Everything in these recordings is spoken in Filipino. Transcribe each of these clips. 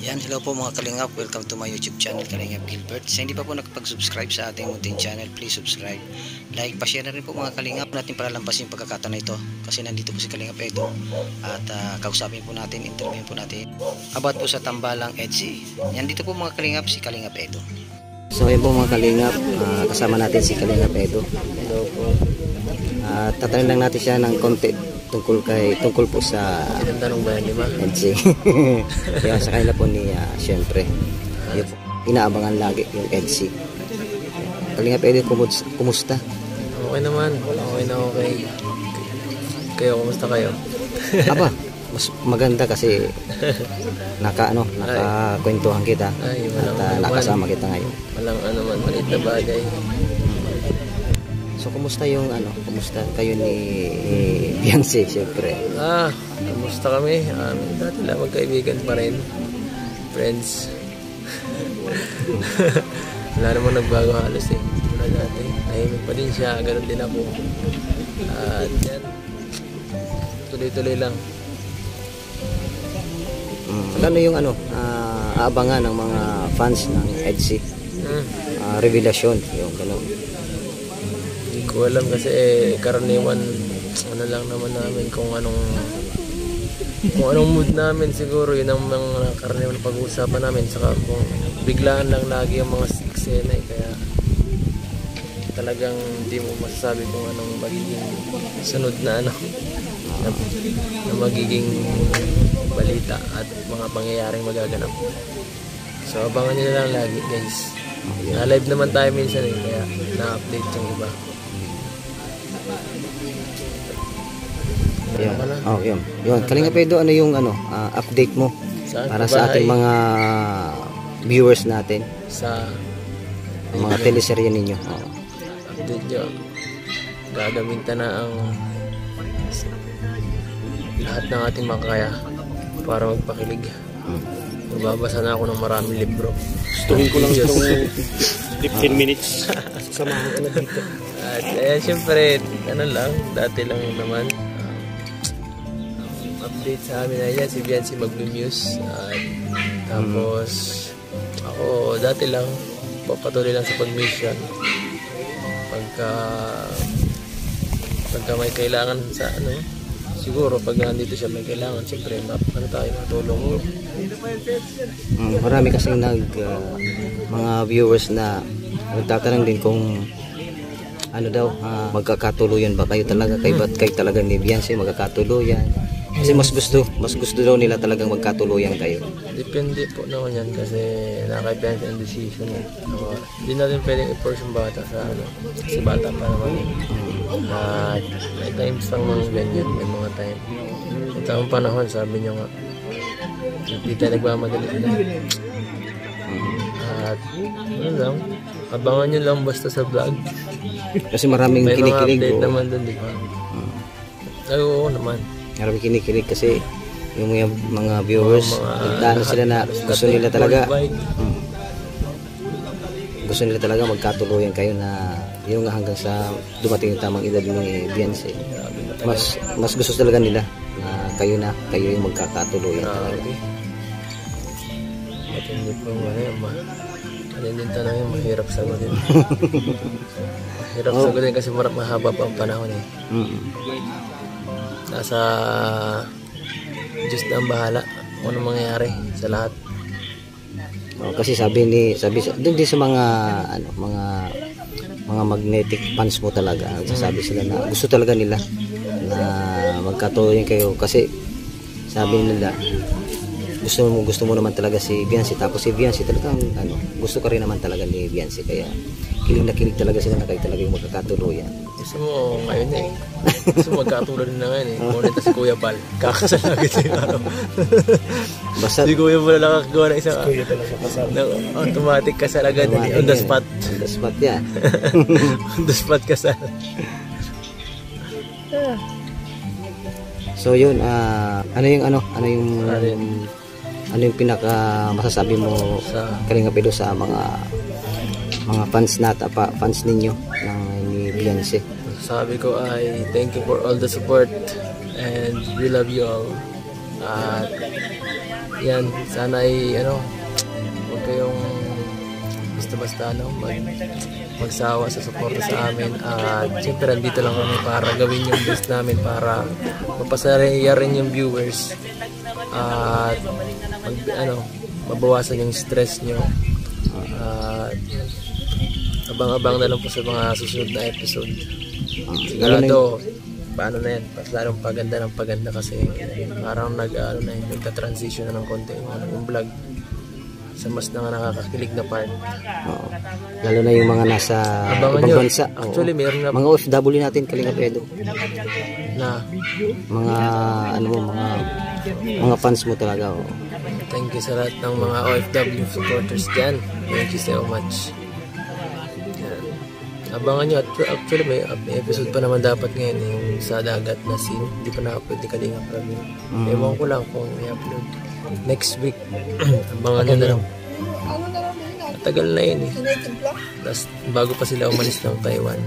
Yan, hello po mga Kalingap. Welcome to my YouTube channel, Kalingap Gilbert. Sa hindi pa po nakapag-subscribe sa ating munting channel, please subscribe. Like, pa-share na rin po mga Kalingap natin para lampasin yung pagkakataon na ito. Kasi nandito po si Kalingap Edo. At kausapin po natin, interviewin po natin about po sa Tambalang EDSI. Yan dito po mga Kalingap, si Kalingap Edo. So ayun po mga Kalingap, kasama natin si Kalingap Edo. Hello po. Tatanong lang natin siya ng konti tungkol po sa tanong ba yan, di ba? EDSI. Kaya sa kanila po ni syempre inaabangan lagi yung EDSI. Kalingap Edo, kumusta? Okay naman, okay na okay. Kayo, kumusta kayo? Aba, mas maganda kasi nakakwentuhan kita at nakasama kita ngayon. Walang man, maliit na bagay. So kumusta kumusta kayo ni Beyonce syempre? Kumusta kami? Dati lang magkaibigan pa rin. Friends. Wala naman nagbago halos eh. Wala dati. Tahimik pa din siya, ganoon din ako. At yan. Tuloy-tuloy lang. Ano yung aabangan ng mga fans ng EDSI? Revelasyon, yung gano'n. Hindi ko alam kasi karaniwan lang naman namin kung anong mood namin, siguro yun ang mga karaniwan na pag-uusapan namin, saka kung biglaan lang lagi ang mga eksena kaya talagang hindi mo masasabi kung anong magiging sunod na na magiging balita at mga pangyayaring magaganap. So abangan nyo na lang lagi guys. Na-live naman tayo minsan kaya na-update yung iba. Yun. Kalingap Edo, ano yung update mo para sa ating mga viewers natin sa mga teleserye ninyo? Update nyo, gagamitan na ang lahat ng ating makakaya para magpakilig. Magbabasa na ako ng maraming libro. Gustuhin ko lang itong 15 minutes. Samahan ko na dito. At syempre, dati lang naman. Update sa amin na yan, si Beyonce magbe-muse. Tapos, ako dati lang, papatuloy lang sa pag-mission. Pagka may kailangan sa siguro pag nandito siya may kailangan, siyempre tayo matulong mo. Marami kasing mga viewers na nagtatanong din kung magkakatuluyan ba kayo talaga, kayo talaga ni Beyonce magkakatuluyan, kasi mas gusto daw nila talagang magkatuluyan kayo. Depende po naman yan kasi nakakaibigan ang decision hindi natin pwedeng i-force yung bata kasi bata pa naman may times lang mga ganyan, may mga time at ang panahon sabi nyo nga hindi tayo nagmamadali at abangan nyo lang basta sa vlog kasi maraming kinikilig. May mga update naman dun, di ba? Oo naman, maraming kinikilig kasi yung mga viewers nagdaan sila na gusto nila talaga magkatuluyan kayo na yung hanggang sa dumating yung tamang edad ni Beyonce. Mas gusto talaga nila na kayo yung magkakatuluyan talaga. At hindi po din tanong yung mahirap sagutin. Mahirap sagutin kasi mahaba pa ang panahon nasa Diyos na ang bahala kung anong mangyayari sa lahat. Kasi sabi doon din sa mga magnetic fans mo talaga, sabi sila na gusto talaga nila na magkatuluyan kayo kasi sabi nila gusto mo naman talaga si Beyonce, tapos si Beyonce talagang gusto ka rin naman talaga ni Beyonce, kaya kilig na kilig talaga sila na kayo talaga yung magkakatuluyan. Gusto mo ngayon gusto mo magkatuluyan na ngayon ngunit si Kuya Bal kakasal agad basta si Kuya Bal nakakagawa ng isang automatic kasal agad on the spot yan. On the spot kasal. So yun, ano yung pinaka masasabi mo sa Kalingap Edo sa mga fans ninyo ni Beyonce? Sabi ko ay thank you for all the support and we love you all. At yan, sana ay huwag kayong basta-basta magsawa sa suporta sa amin. At syempre andito lang kami para gawin yung best namin para mapasaya rin yung viewers at mabawasan yung stress nyo. At abang-abang na lang po sa mga susunod na episode. Sigurado paano na yan, lalong paganda kasi parang nagka-transition na ng konti yung vlog sa mas nakakakilig na part. Oo. Lalo na yung mga nasa ibang bansa. Actually, meron na mga OFW natin, Kalingap Edo. Na mga fans mo talaga. Oh. Thank you sa lahat ng mga OFW supporters dyan. Thank you so much. Yan. Abangan nyo. Actually, may episode pa naman dapat ngayon yung sa dagat na scene. Hindi pa nakapwede Kalingap Rab. Ewan ko lang kung i-upload next week. Abangan nyo na lang. Matagal na yun eh. Bago pa sila umalis ng Taiwan.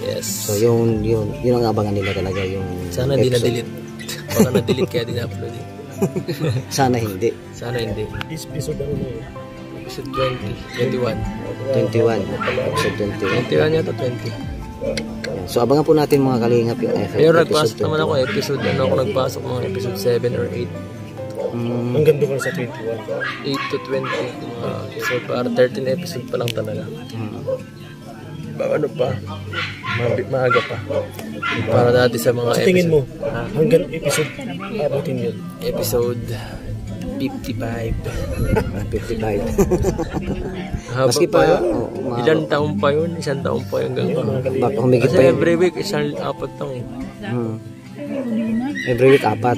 Yes. So yun ang abangan nila talaga yung sana hindi na-delete. Baka na-delete kaya din na-upload eh. Sana hindi. Episode ano na yun? Episode 20, 21. Episode 20. 21 yata, 20. So abangan po natin mga Kalingap yung pero nagpasok naman ako episode, ako nagpasok mga episode 7 or 8. Ang ganda ko sa 21. 8 to 20. So para 13 episode pa lang talaga. Ano pa? Maaga pa. Para dati sa mga episode. Tingin mo, hanggang episode abutin yun? Episode 55. Maski pa yun. Ilang taon pa yun? Isang taon pa yun. Kasi every week, isang 4 taon. Every week 4.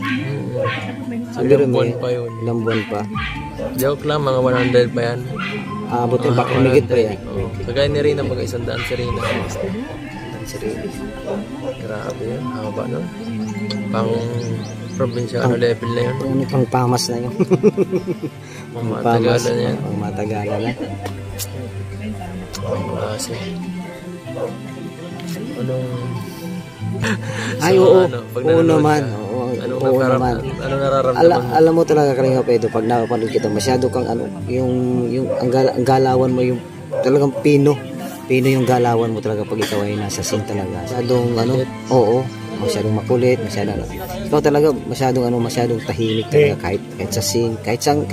So, ilang buwan pa yun. Ilang buwan pa. Joke lang, mga 100 pa yan. Buti pa kumigit pa yan. Kagaya ni Rina, mag-isang daan si Rina. Grabe yun, haba nun. Pang probinsyano level na yun. Pang pamas na yun. Pang matagalan yan. Pang matagalan na. Pang klase. Anong... Ay, oo. Oo naman. Oo naman. Ano nararamdaman mo? Alam mo talaga Kalingap Edo, pag napapanood kita, masyado kang yung ang galawan mo, yung talagang pino yung galawan mo talaga pag ikaw ay nasa scene talaga. Masyadong masyadong makulit, ikaw talaga masyadong tahimik talaga kahit sa scene, kahit sang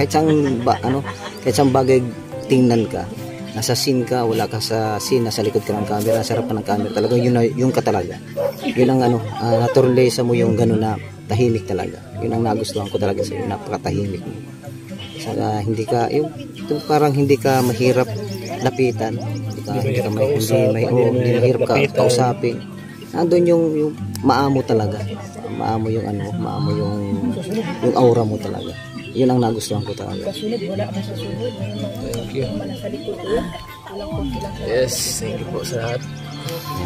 bagay tingnan ka. Nasa scene ka, wala ka sa scene, nasa likod ka ng camera, nasa harapan ng camera, talaga yung ka talaga. Yun ang naturalesa mo yung gano'n na tahimik talaga. Yun ang nagustuhan ko talaga sa iyo, napakatahimik mo. Saka hindi ka, yung parang hindi ka mahirap lapitan, hindi mahirap ka kausapin. Nandun yung maamo talaga. Maamo yung aura mo talaga. Yun ang nagustuhan ko talaga. Thank you. Yes, thank you po sa lahat.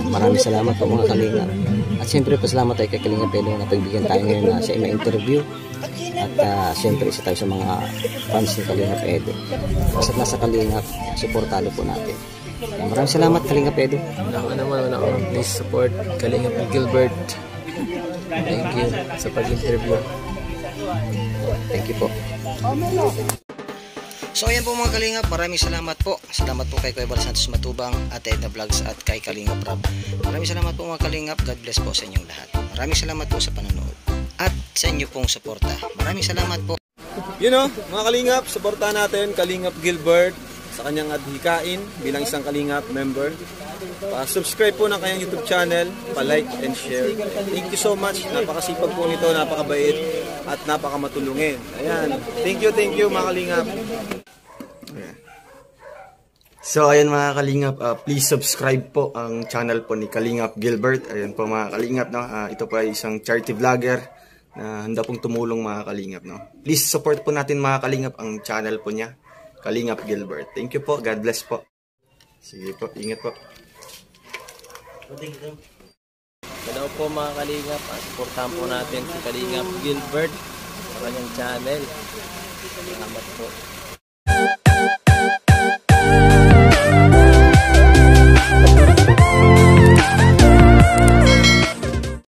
Maraming salamat po mga Kalingap. At siyempre pasalamat tayo kay Kalingap Edo na pagbigyan tayo ngayon sa interview. At siyempre isa tayo sa mga fans ni Kalingap Edo. Basta't nasa Kalingap, supportalo po natin. Maraming salamat Kalingap Edo. Wala ko. Please support Kalingap Gilbert. Thank you sa pag-interview. Thank you po. So ayan po mga Kalingap, maraming salamat po. Salamat po kay Kuya Bal Santos Matubang at Edna Vlogs at kay Kalingap Rab. Maraming salamat po mga Kalingap. God bless po sa inyong lahat. Maraming salamat po sa panonood at sa inyo pong suporta. Maraming salamat po. Mga Kalingap, suportahan natin Kalingap Gilbert sa kanyang adhikain bilang isang Kalingap member. Pa-subscribe po ng kanyang YouTube channel, pa-like and share. Thank you so much. Napakasipag po nito, napakabait at napakamatulungin. Ayan. Thank you mga Kalingap. So ayan mga Kalingap, please subscribe po ang channel po ni Kalingap Gilbert. Ayan po mga Kalingap, no? Ito po ay isang charity vlogger na handa pong tumulong mga Kalingap, no? Please support po natin mga Kalingap ang channel po niya, Kalingap Gilbert. Thank you po, God bless po. Sige po, ingat po. Hello po mga Kalingap, supportahan po natin si Kalingap Gilbert sa kanyang channel. Salamat po.